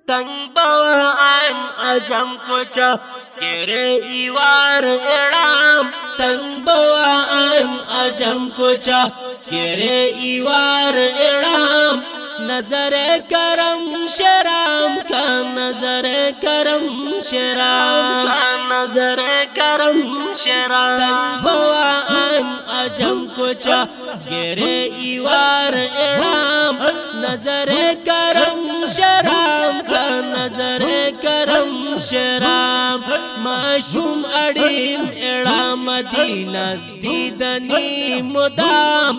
تنگ بوان عجم کچا گرے ایوار اڑام تنگ بوان عجم کچا گرے ایوار اڑام نظر کرم شرام کا نظر کرم شرام کا نظر کرم شرام تنگ بوان عجم کچا گرے ایوار اڑام نظر کرم شرام کا نظر کرم شرام معشوم اڑیم اڑا مدینہ دیدنی مدام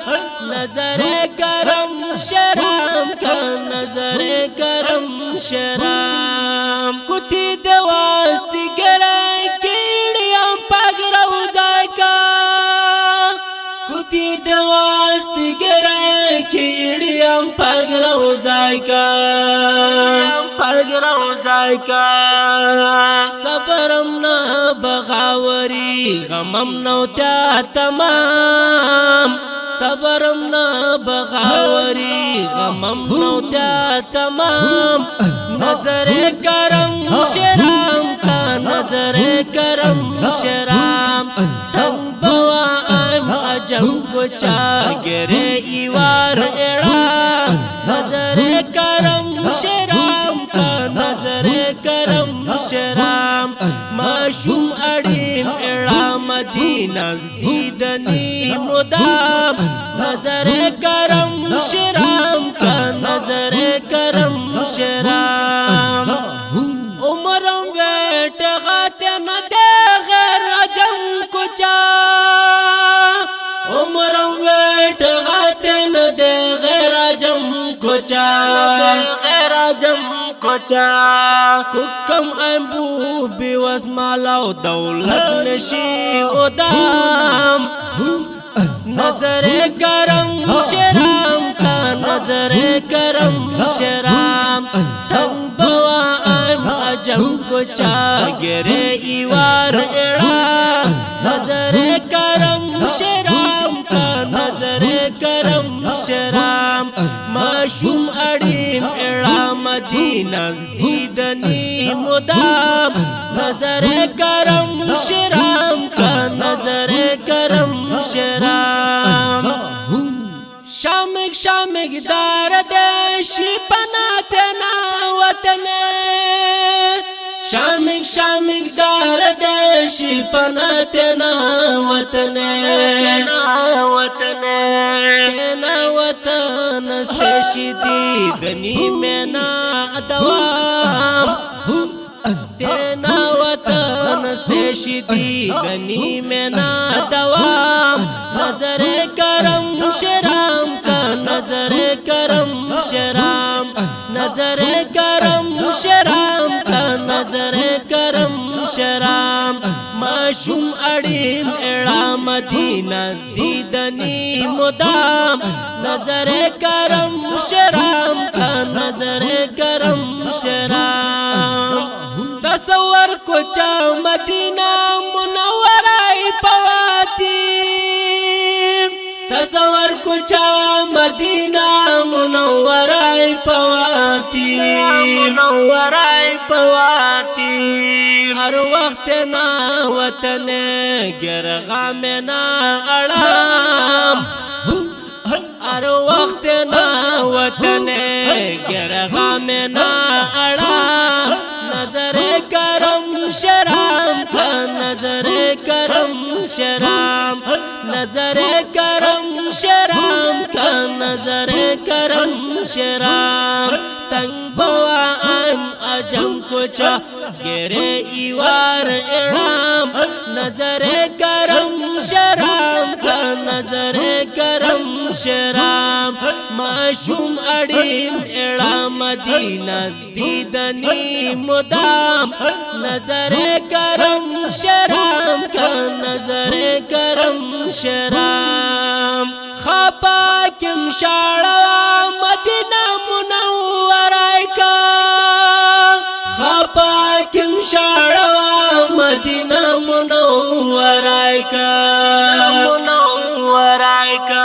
نظر کرم شرام کا نظر کرم شرام کتی دواستی گرائی کیڑیاں پاگ روزائی کا کتی دواستی گرائی کیڑیاں پاگ روزائی کا پاگ روزائی کا صبرم نا بغاوری غمم نو تیا تمام صبرم نا بغاوری غمم نو تیا تمام نظر کرم شرام کا نظر کرم شرام تنگ بوان عجم کچا گرے ایوار اڑا نظر کرم شرام کا نظر کرم شرام معشوم اڑیم اڑا مدینہ دیدنی مدام نظر کرم شرام کا نظر کرم شرام عمرم ویٹ غاتم دے غیر عجم کچا عمرم ویٹ غاتم دے غیر عجم کچا غیر عجم کچا کم امبو بیوس مالاو دولت نشی ادام نظر کرم شرام کا نظر کرم شرام تنگ بوان عجم کچا گرے ایوار اڑا نظر کرم شرام کا نظر کرم شرام معشوم اڑیم اڑا مدینہ دیدنی مدام نظر کرم شرام کا نظر کرم شرام شامک شامک دار دیشی پنا تینا وطن شامک شامک دار دیشی پنا تینا وطن تینا وطن سے شدیدنی میں نا دوام تینا وطن سے شدیدنی میں نا دوام نظر کرم شرام کا نظر کرم شرام نظر کرم شرام کا نظر کرم شرام معشوم اڑیم اڑا مدینہ دیدنی مدام نظر کرم شرام کا نظر کرم شرام تصور کچا مدینہ منورائی پواتی تصور کچا مدینہ منورائی پواتی منورائی پواتی ہر وقت نا وطن گرغا میں نا اڑام ہر وقت نا وطن گرغا میں نا اڑام نظر کرم شرام کا نظر کرم شرام نظر کرم شرام کا نظر کرم شرام تنگ بوان عجم کچا گرے ایوار اڑام نظر کرم شرام کا نظر کرم شرام معشوم اڑیم اڑا مدینہ دیدنی مدام نظر کرم شرام کا نظر کرم شرام خاپا کم شاڑا مدینہ منورائی کا خاپا کم شاڑا مدینہ منورائی کا منورائی کا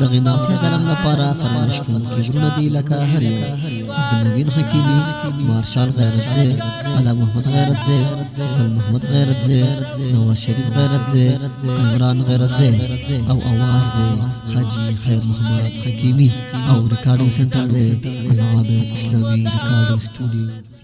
دغه نعت غرم لپاره فرمایش کوونکی ژوندونه دی لکه هر یو عبدالمبین حکیمی مارشال غیرت زی علا محمد غیرت زی گل محمد غیرت زی نواز شریف غیرت زی عمران غیرت زی او آواز دی حاجی خیر محمد حکیمی او ریکارڈنگ سنٹر دی العابد اسلامی ریکارڈنگ سٹوڈیو